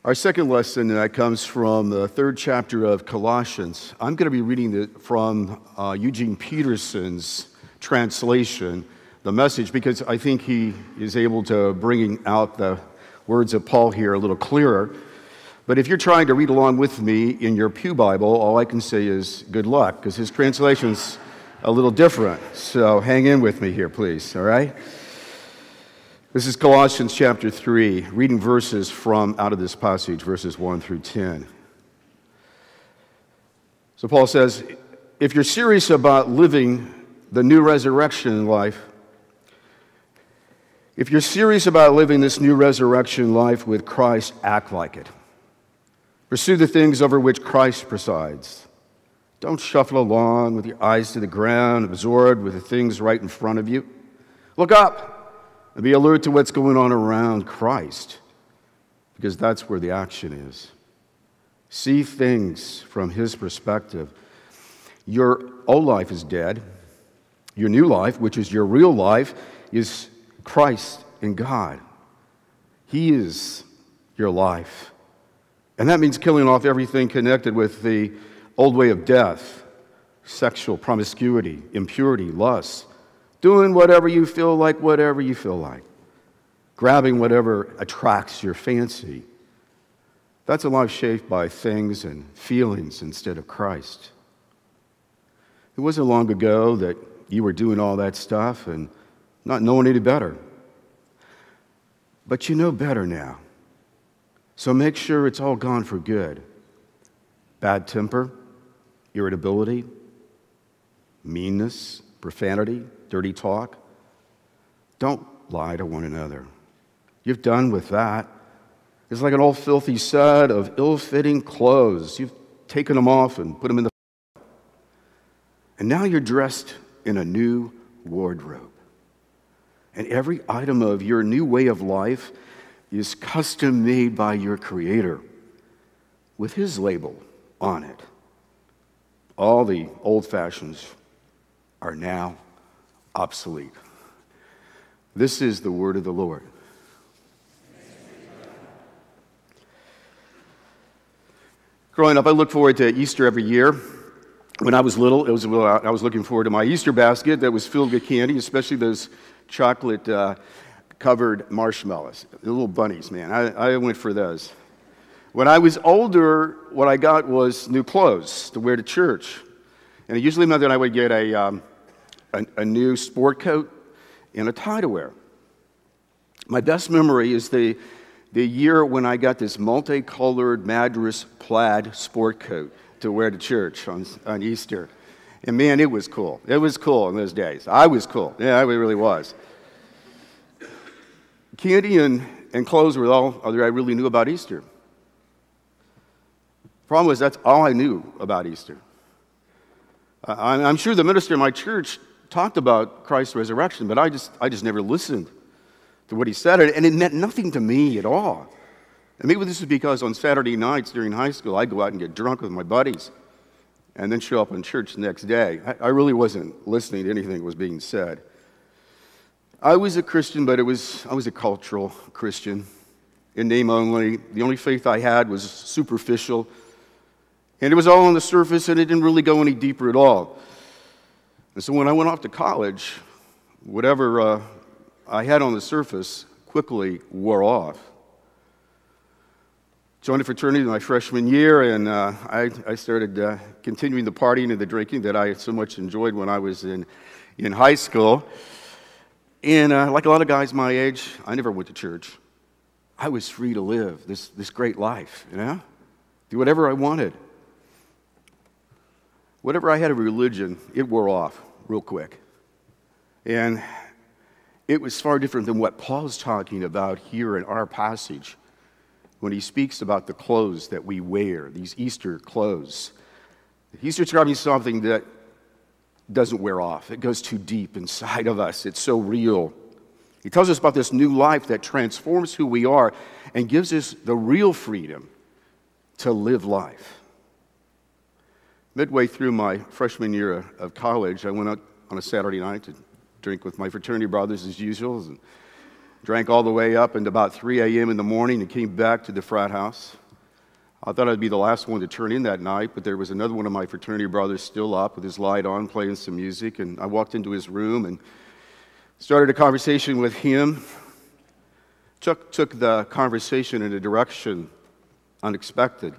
Our second lesson comes from the third chapter of Colossians. I'm going to be reading it from Eugene Peterson's translation, the Message, because I think he is able to bring out the words of Paul here a little clearer. But if you're trying to read along with me in your pew Bible, all I can say is good luck, because his translation's a little different. So hang in with me here, please, all right? This is Colossians chapter 3, reading verses from out of this passage, verses 1 through 10. So Paul says, if you're serious about living the new resurrection life, if you're serious about living this new resurrection life with Christ, act like it. Pursue the things over which Christ presides. Don't shuffle along with your eyes to the ground, absorbed with the things right in front of you. Look up and be alert to what's going on around Christ, because that's where the action is. See things from his perspective. Your old life is dead. Your new life, which is your real life, is Christ in God. He is your life. And that means killing off everything connected with the old way of death, sexual promiscuity, impurity, lust, doing whatever you feel like, grabbing whatever attracts your fancy. That's a life shaped by things and feelings instead of Christ. It wasn't long ago that you were doing all that stuff and not knowing any better. But you know better now. So make sure it's all gone for good. Bad temper, irritability, meanness, profanity, dirty talk. Don't lie to one another. You've done with that. It's like an old filthy set of ill-fitting clothes. You've taken them off and put them in the and now you're dressed in a new wardrobe. And every item of your new way of life is custom made by your Creator with his label on it. All the old fashions are now obsolete. This is the word of the Lord. Growing up, I looked forward to Easter every year. When I was little, I was looking forward to my Easter basket that was filled with candy, especially those chocolate-covered marshmallows, the little bunnies, man. I went for those. When I was older, what I got was new clothes to wear to church. And it usually meant that I would get a new sport coat and a tie to wear. My best memory is the year when I got this multicolored Madras plaid sport coat to wear to church on Easter. And man, it was cool. It was cool in those days. I was cool. Yeah, I really was. Candy and clothes were all that I really knew about Easter. Problem was, that's all I knew about Easter. I'm sure the minister in my church talked about Christ's resurrection, but I just never listened to what he said, and it meant nothing to me at all. And maybe this is because on Saturday nights during high school, I'd go out and get drunk with my buddies and then show up in church the next day. I really wasn't listening to anything that was being said. I was a Christian, but I was a cultural Christian, in name only. The only faith I had was superficial, and it was all on the surface, and it didn't really go any deeper at all. And so when I went off to college, whatever I had on the surface quickly wore off. Joined a fraternity in my freshman year, and I started continuing the partying and the drinking that I so much enjoyed when I was in high school. And like a lot of guys my age, I never went to church. I was free to live this great life, do whatever I wanted. Whatever I had of religion, it wore off real quick. And it was far different than what Paul's talking about here in our passage when he speaks about the clothes that we wear, these Easter clothes. He's describing something that doesn't wear off. It goes too deep inside of us. It's so real. He tells us about this new life that transforms who we are and gives us the real freedom to live life. Midway through my freshman year of college, I went out on a Saturday night to drink with my fraternity brothers as usual. And Drank all the way up until about 3 a.m. in the morning and came back to the frat house. I thought I'd be the last one to turn in that night, but there was another one of my fraternity brothers still up with his light on, playing some music, and I walked into his room and started a conversation with him. Took the conversation in a direction unexpected.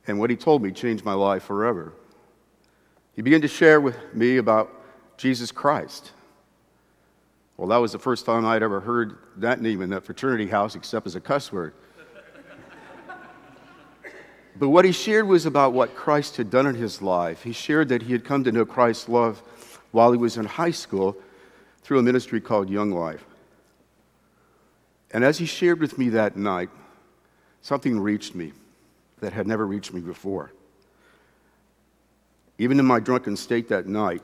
And what he told me changed my life forever. He began to share with me about Jesus Christ. Well, that was the first time I'd ever heard that name in that fraternity house, except as a cuss word. But what he shared was about what Christ had done in his life. He shared that he had come to know Christ's love while he was in high school through a ministry called Young Life. And as he shared with me that night, something reached me that had never reached me before. Even in my drunken state that night,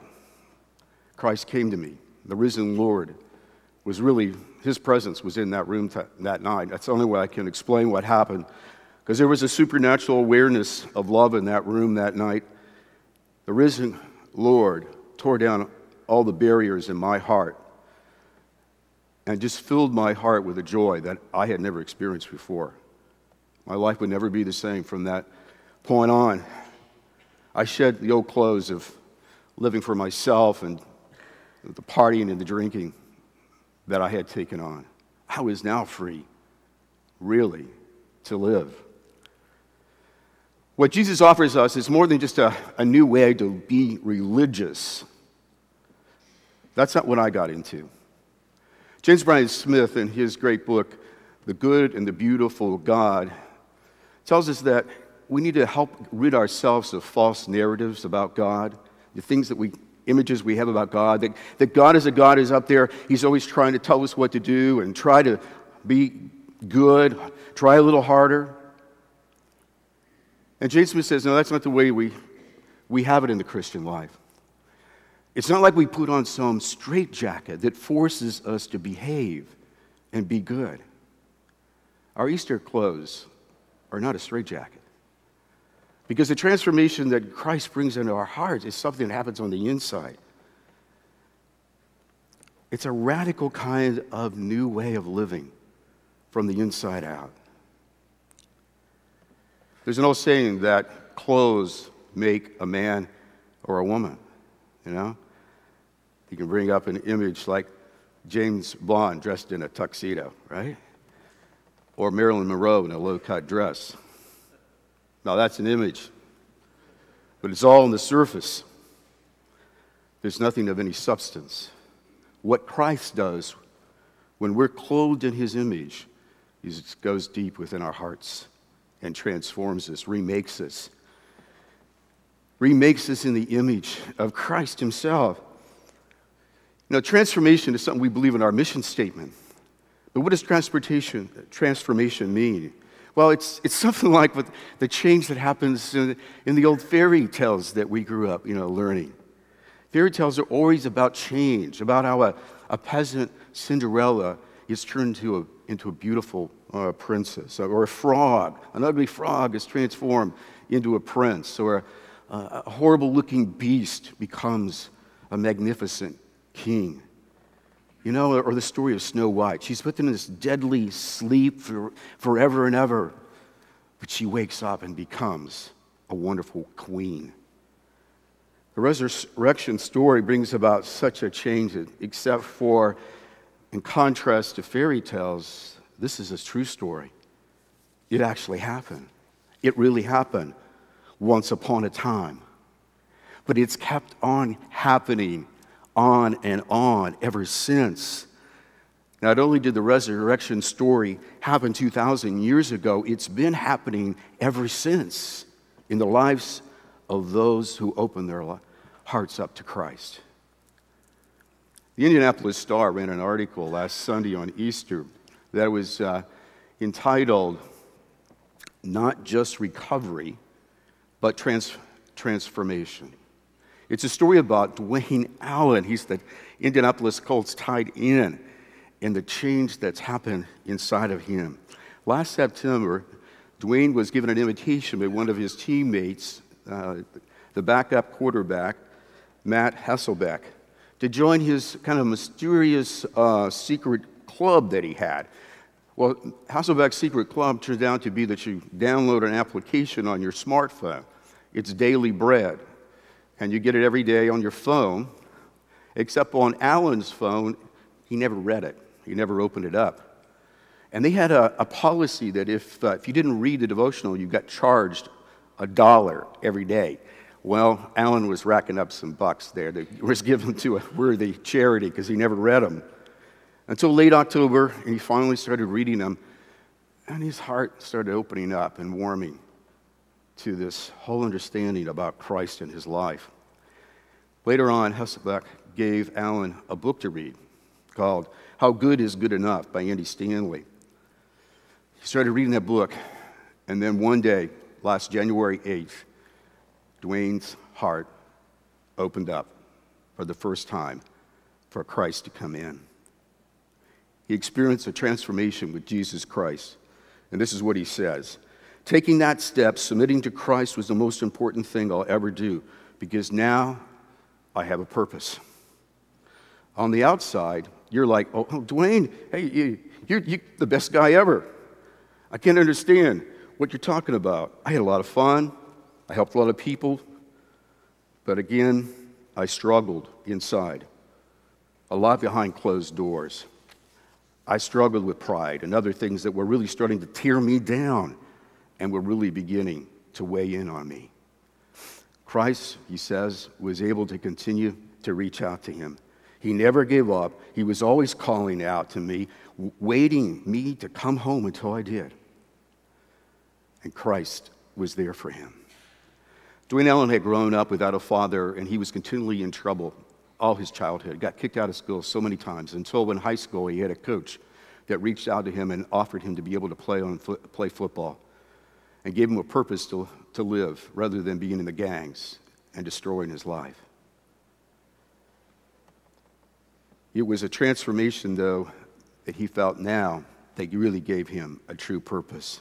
Christ came to me. The risen Lord was really, his presence was in that room that night. That's the only way I can explain what happened, because there was a supernatural awareness of love in that room that night. The risen Lord tore down all the barriers in my heart and just filled my heart with a joy that I had never experienced before. My life would never be the same from that point on. I shed the old clothes of living for myself and the partying and the drinking that I had taken on. I was now free, really, to live. What Jesus offers us is more than just a new way to be religious. That's not what I got into. James Bryan Smith, in his great book, The Good and the Beautiful God, tells us that we need to help rid ourselves of false narratives about God, the images we have about God, that God is a God who's up there. He's always trying to tell us what to do and try to be good, try a little harder. And James Smith says, no, that's not the way we have it in the Christian life. It's not like we put on some straitjacket that forces us to behave and be good. Our Easter clothes are not a straitjacket, because the transformation that Christ brings into our hearts is something that happens on the inside. It's a radical kind of new way of living from the inside out. There's an old saying that clothes make a man or a woman, you know? You can bring up an image like James Bond dressed in a tuxedo, right? Or Marilyn Monroe in a low-cut dress. Now that's an image, but it's all on the surface. There's nothing of any substance. What Christ does when we're clothed in his image is it goes deep within our hearts and transforms us, remakes us in the image of Christ himself. You know, transformation is something we believe in our mission statement. But what does transformation mean? Well, it's something like with the change that happens in the old fairy tales that we grew up, learning. Fairy tales are always about change, about how a peasant Cinderella is turned into a beautiful princess, or a frog, an ugly frog is transformed into a prince, or a horrible-looking beast becomes a magnificent king. Or the story of Snow White. She's put in this deadly sleep for forever and ever, but she wakes up and becomes a wonderful queen. The resurrection story brings about such a change, except for, in contrast to fairy tales, this is a true story. It actually happened. It really happened once upon a time. But it's kept on happening on and on ever since. Not only did the resurrection story happen 2,000 years ago, it's been happening ever since in the lives of those who open their hearts up to Christ. The Indianapolis Star ran an article last Sunday on Easter that was entitled, "Not Just Recovery, but Transformation." It's a story about Dwayne Allen. He's the Indianapolis Colts tight end, and the change that's happened inside of him. Last September, Dwayne was given an invitation by one of his teammates, the backup quarterback, Matt Hasselbeck, to join his kind of mysterious secret club that he had. Well, Hasselbeck's secret club turns out to be that you download an application on your smartphone. It's Daily Bread, and you get it every day on your phone, except on Alan's phone, he never read it. He never opened it up. And they had a policy that if you didn't read the devotional, you got charged $1 every day. Well, Alan was racking up some bucks there that was given to a worthy charity because he never read them. Until late October, and he finally started reading them, and his heart started opening up and warming to this whole understanding about Christ and his life. Later on, Hasselbeck gave Alan a book to read called How Good is Good Enough by Andy Stanley. He started reading that book, and then one day, last January 8th, Dwayne's heart opened up for the first time for Christ to come in. He experienced a transformation with Jesus Christ. And this is what he says. Taking that step, submitting to Christ, was the most important thing I'll ever do, because now I have a purpose. On the outside, you're like, oh Dwayne, hey, you're the best guy ever. I can't understand what you're talking about. I had a lot of fun. I helped a lot of people. But again, I struggled inside, a lot behind closed doors. I struggled with pride and other things that were really starting to tear me down and were really beginning to weigh in on me. Christ, he says, was able to continue to reach out to him. He never gave up. He was always calling out to me, waiting me to come home until I did. And Christ was there for him. Dwayne Allen had grown up without a father, and he was continually in trouble all his childhood. Got kicked out of school so many times until in high school he had a coach that reached out to him and offered him to be able to play football and gave him a purpose to live rather than being in the gangs and destroying his life. It was a transformation, though, that he felt now that really gave him a true purpose.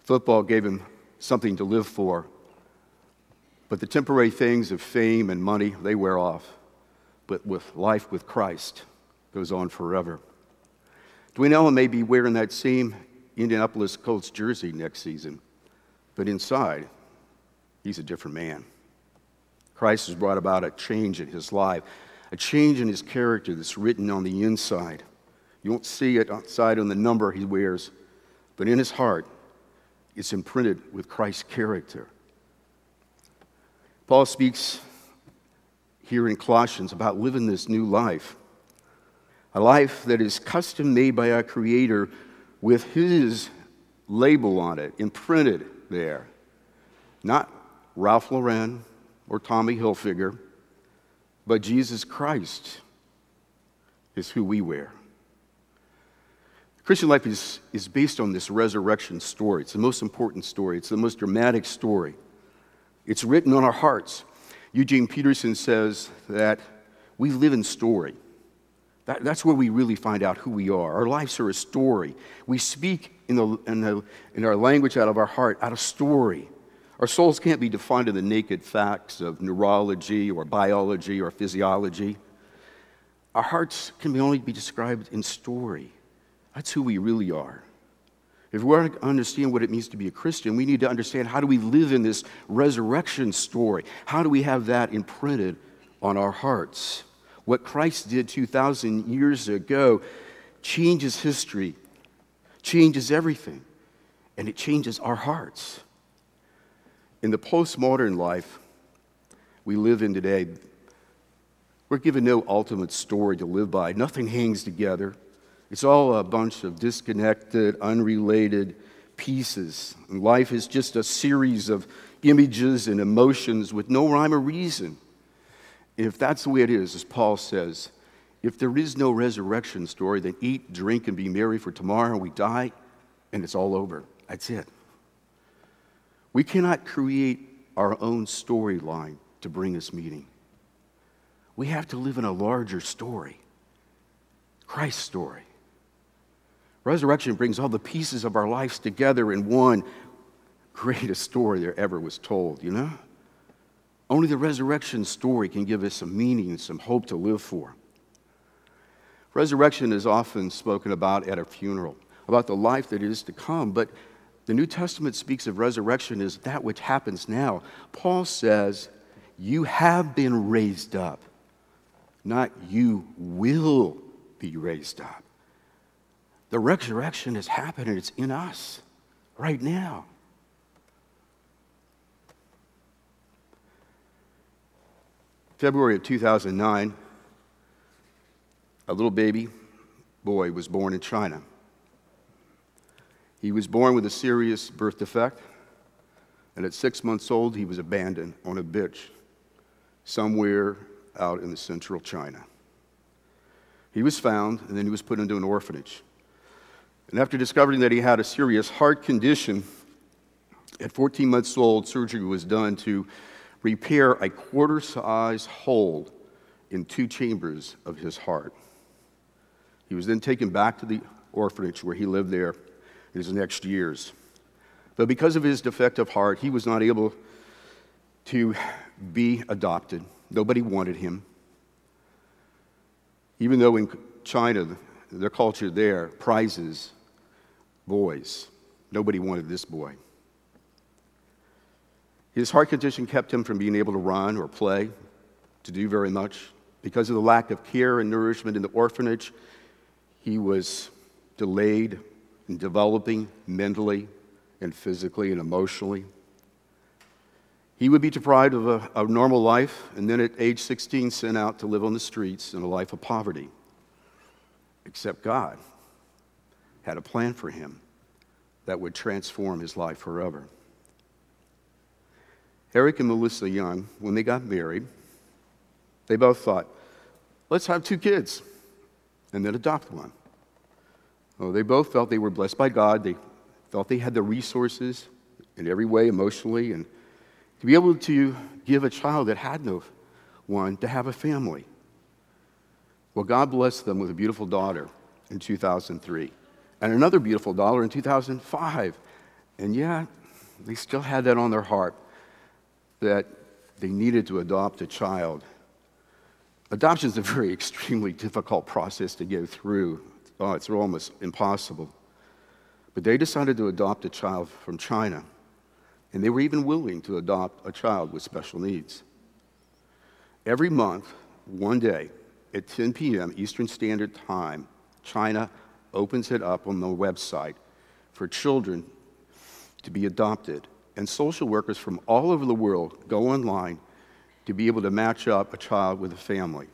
Football gave him something to live for, but the temporary things of fame and money, they wear off. But with life with Christ goes on forever. Dwayne Allen may be wearing that same Indianapolis Colts jersey next season, but inside, he's a different man. Christ has brought about a change in his life, a change in his character that's written on the inside. You won't see it outside on the number he wears, but in his heart, it's imprinted with Christ's character. Paul speaks here in Colossians about living this new life, a life that is custom made by our Creator with his label on it, imprinted there. Not Ralph Lauren or Tommy Hilfiger, but Jesus Christ is who we wear. Christian life is based on this resurrection story. It's the most important story. It's the most dramatic story. It's written on our hearts. Eugene Peterson says that we live in story. That's where we really find out who we are. Our lives are a story. We speak in our language out of our heart, out of story. Our souls can't be defined in the naked facts of neurology or biology or physiology. Our hearts can only be described in story. That's who we really are. If we want to understand what it means to be a Christian, we need to understand how do we live in this resurrection story? How do we have that imprinted on our hearts? What Christ did 2,000 years ago changes history, changes everything, and it changes our hearts. In the postmodern life we live in today, we're given no ultimate story to live by. Nothing hangs together. It's all a bunch of disconnected, unrelated pieces. And life is just a series of images and emotions with no rhyme or reason. If that's the way it is, as Paul says, if there is no resurrection story, then eat, drink, and be merry, for tomorrow we die, and it's all over. That's it. We cannot create our own storyline to bring us meaning. We have to live in a larger story, Christ's story. Resurrection brings all the pieces of our lives together in one greatest story there ever was told, you know? Only the resurrection story can give us some meaning and some hope to live for. Resurrection is often spoken about at a funeral, about the life that is to come, but the New Testament speaks of resurrection as that which happens now. Paul says, you have been raised up, not you will be raised up. The resurrection has happened and it's in us right now. February of 2009, a little baby boy was born in China. He was born with a serious birth defect, and at 6 months old, he was abandoned on a beach somewhere out in the central China. He was found, and then he was put into an orphanage. And after discovering that he had a serious heart condition, at 14 months old, surgery was done to repair a quarter-size hole in 2 chambers of his heart. He was then taken back to the orphanage where he lived there in his next years. But because of his defective heart, he was not able to be adopted. Nobody wanted him. Even though in China, their culture there prizes boys, nobody wanted this boy. His heart condition kept him from being able to run or play, to do very much. Because of the lack of care and nourishment in the orphanage, he was delayed in developing mentally and physically and emotionally. He would be deprived of a normal life, and then at age 16 sent out to live on the streets in a life of poverty. Except God had a plan for him that would transform his life forever. Eric and Melissa Young, when they got married, they both thought, let's have 2 kids and then adopt one. Well, they both felt they were blessed by God. They felt they had the resources in every way, emotionally, and to be able to give a child that had no one to have a family. Well, God blessed them with a beautiful daughter in 2003 and another beautiful daughter in 2005. And yet, they still had that on their heart, that they needed to adopt a child. Adoption is a very extremely difficult process to go through. Oh, it's almost impossible. But they decided to adopt a child from China, and they were even willing to adopt a child with special needs. Every month, one day, at 10 p.m. Eastern Standard Time, China opens it up on the website for children to be adopted. And social workers from all over the world go online to be able to match up a child with a family.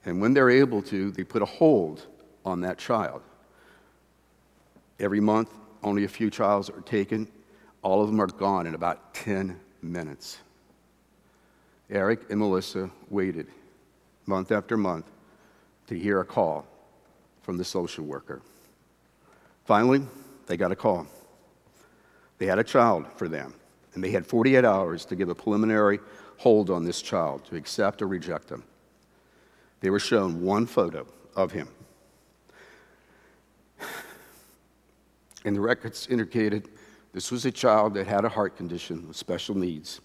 And when they're able to, they put a hold on that child. Every month, only a few childs are taken. All of them are gone in about 10 minutes. Eric and Melissa waited month after month to hear a call from the social worker. Finally, they got a call. They had a child for them, and they had 48 hours to give a preliminary hold on this child, to accept or reject him. They were shown one photo of him. And the records indicated this was a child that had a heart condition with special needs.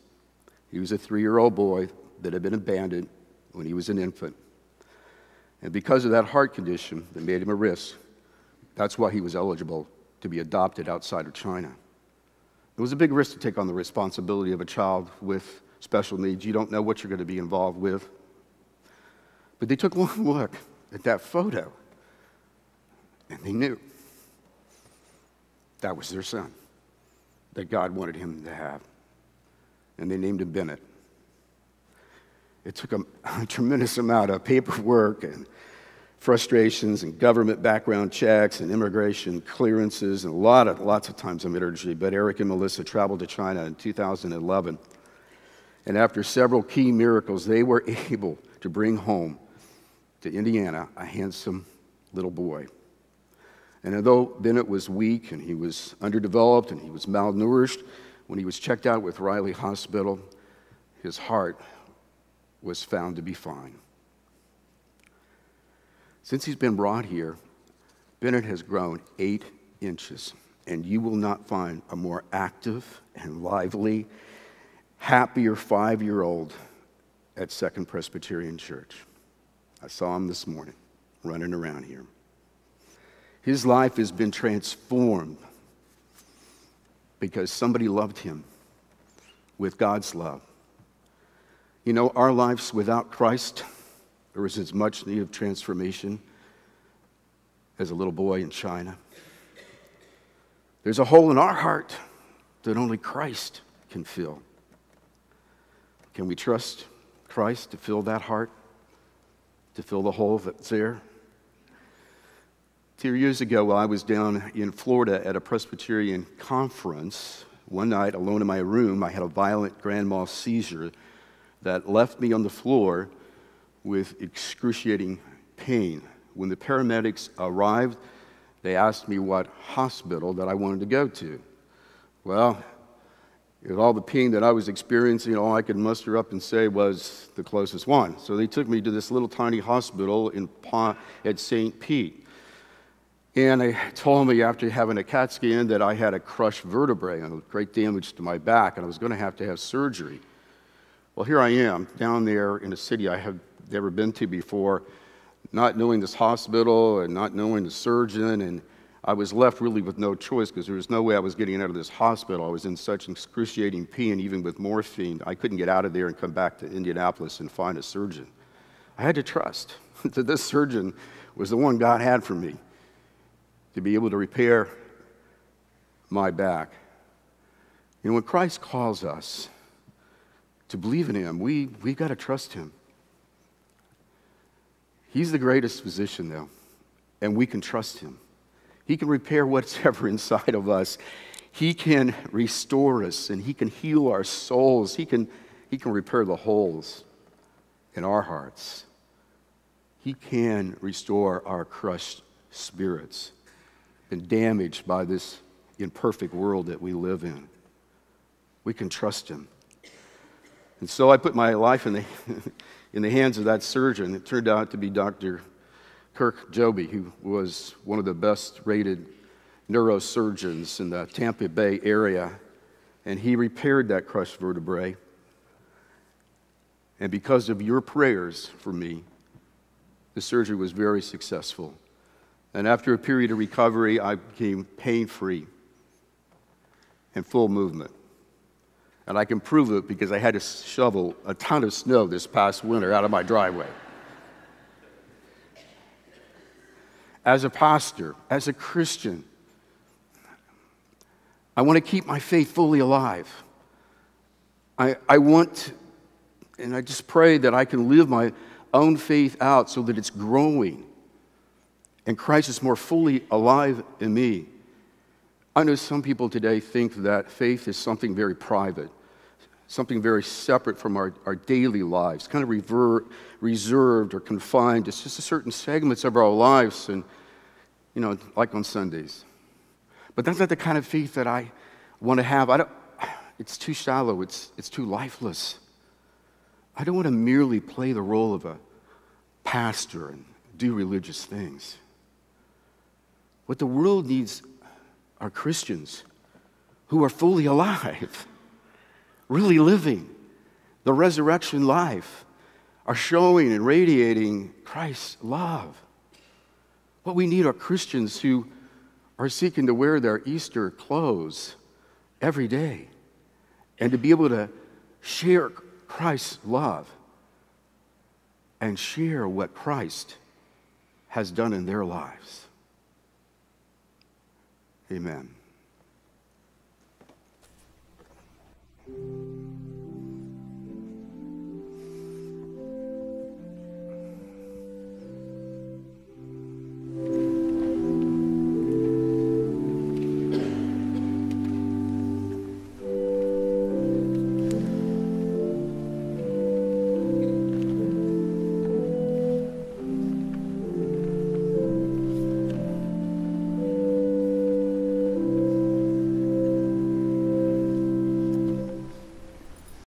He was a 3-year-old boy that had been abandoned when he was an infant. And because of that heart condition that made him a risk, that's why he was eligible to be adopted outside of China. It was a big risk to take on the responsibility of a child with special needs. You don't know what you're going to be involved with. But they took one look at that photo, and they knew that was their son, that God wanted him to have. And they named him Bennett. It took a tremendous amount of paperwork and frustrations and government background checks and immigration clearances and lots of times of energy. But Eric and Melissa traveled to China in 2011. And after several key miracles, they were able to bring home to Indiana a handsome little boy. And although Bennett was weak and he was underdeveloped and he was malnourished, when he was checked out with Riley Hospital, his heart was found to be fine. Since he's been brought here, Bennett has grown 8 inches, and you will not find a more active and lively, happier 5-year-old at Second Presbyterian Church. I saw him this morning running around here. His life has been transformed because somebody loved him with God's love. You know, our lives without Christ, there was as much need of transformation as a little boy in China. There's a hole in our heart that only Christ can fill. Can we trust Christ to fill that heart, to fill the hole that's there? 2 years ago, while I was down in Florida at a Presbyterian conference, one night alone in my room, I had a violent grand mal seizure that left me on the floor with excruciating pain. When the paramedics arrived, they asked me what hospital that I wanted to go to. Well, with all the pain that I was experiencing, all I could muster up and say was the closest one. So they took me to this little tiny hospital at St. Pete. And they told me after having a CAT scan that I had a crushed vertebrae and great damage to my back, and I was going to have surgery. Well, here I am, down there in a city I have never been to before, not knowing this hospital and not knowing the surgeon, and I was left really with no choice because there was no way I was getting out of this hospital. I was in such excruciating pain, even with morphine. I couldn't get out of there and come back to Indianapolis and find a surgeon. I had to trust that this surgeon was the one God had for me to be able to repair my back. You know, when Christ calls us to believe in him, we got to trust him. He's the greatest physician, though, and we can trust him. He can repair whatever inside of us. He can restore us, and he can heal our souls. He can repair the holes in our hearts. He can restore our crushed spirits, been damaged by this imperfect world that we live in. We can trust him. And so I put my life in the hands of that surgeon. It turned out to be Dr. Kirk Joby, who was one of the best-rated neurosurgeons in the Tampa Bay area. And he repaired that crushed vertebrae. And because of your prayers for me, the surgery was very successful. And after a period of recovery, I became pain-free and full movement. And I can prove it because I had to shovel a ton of snow this past winter out of my driveway. As a pastor, as a Christian, I want to keep my faith fully alive. I want, and I just pray that I can live my own faith out so that it's growing and Christ is more fully alive in me. I know some people today think that faith is something very private, something very separate from our daily lives, kind of reserved or confined to just certain segments of our lives, and, you know, like on Sundays. But that's not the kind of faith that I want to have. It's too shallow. It's too lifeless. I don't want to merely play the role of a pastor and do religious things. What the world needs are Christians who are fully alive, really living the resurrection life, are showing and radiating Christ's love. What we need are Christians who are seeking to wear their Easter clothes every day and to be able to share Christ's love and share what Christ has done in their lives. Amen.